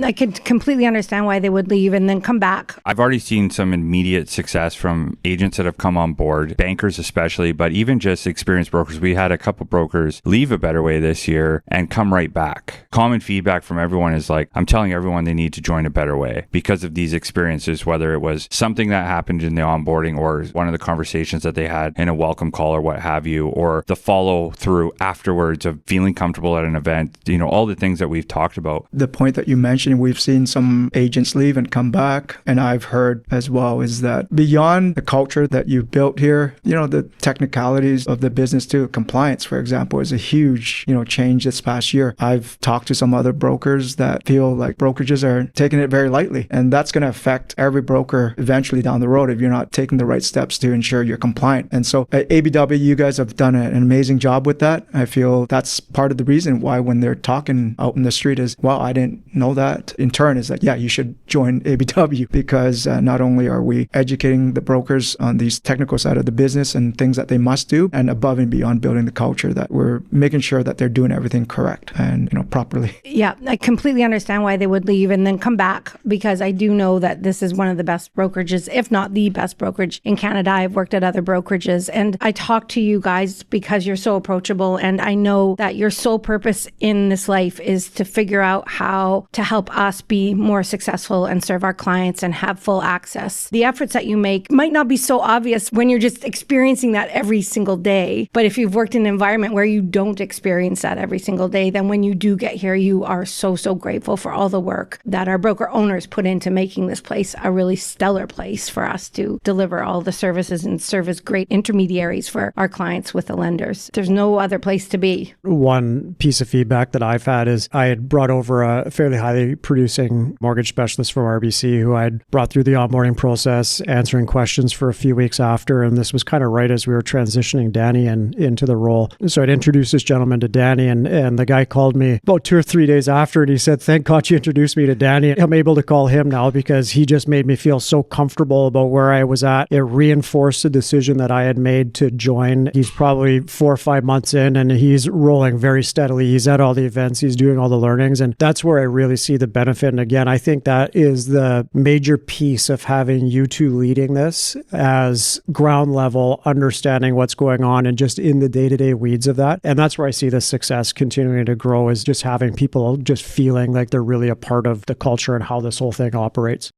I could completely understand why they would leave and then come back. I've already seen some immediate success from agents that have come on board, bankers especially, but even just experienced brokers. We had a couple brokers leave A Better Way this year and come right back. Common feedback from everyone is like, I'm telling everyone they need to join A Better Way because of these experiences, whether it was something that happened in the onboarding or one of the conversations that they had in a welcome call or what have you, or the follow through afterwards of feeling comfortable at an event, all the things that we've talked about. The point that you mentioned, we've seen some agents leave and come back, and I've heard as well, is that beyond the culture that you've built here, the technicalities of the business too, compliance, for example, is a huge, change this past year. I've talked to some other brokers that feel like brokerages are taking it very lightly, and that's going to affect every broker eventually down the road if you're not taking the right steps to ensure you're compliant. And so at ABW, you guys have done an amazing job with that. I feel that's part of the reason why when they're talking out in the street is, wow, I didn't know that. In turn is like, yeah, you should join ABW because not only are we educating the brokers on these technical side of the business and things that they must do, and above and beyond building the culture, that we're making sure that they're doing everything correct and properly. Yeah, I completely understand why they would leave and then come back because I do know that this is one of the best brokerages, if not the best brokerage in Canada. I've worked at other brokerages and I talk to you guys because you're so approachable, and I know that your sole purpose in this life is to figure out how to help us be more successful and serve our clients and have full access. The efforts that you make might not be so obvious when you're just experiencing that every single day. But if you've worked in an environment where you don't experience that every single day, then when you do get here, you are so grateful for all the work that our broker owners put into making this place a really stellar place for us to deliver all the services and serve as great intermediaries for our clients with the lenders. There's no other place to be. One piece of feedback that I've had is I had brought over a fairly highly producing mortgage specialist from RBC who I'd brought through the onboarding process, answering questions for a few weeks after. And this was kind of right as we were transitioning Danny into the role. So I'd introduced this gentleman to Danny, and the guy called me about 2 or 3 days after, and he said, "Thank God you introduced me to Danny. I'm able to call him now because he just made me feel so comfortable about where I was at." It reinforced the decision that I had made to join. He's probably 4 or 5 months in, and he's rolling very steadily. He's at all the events. He's doing all the learnings. And that's where I really see the benefit. And again, I think that is the major piece of having you two leading this as ground level, understanding what's going on and just in the day-to-day weeds of that. And that's where I see the success continuing to grow, is just having people just feeling like they're really a part of the culture and how this whole thing operates.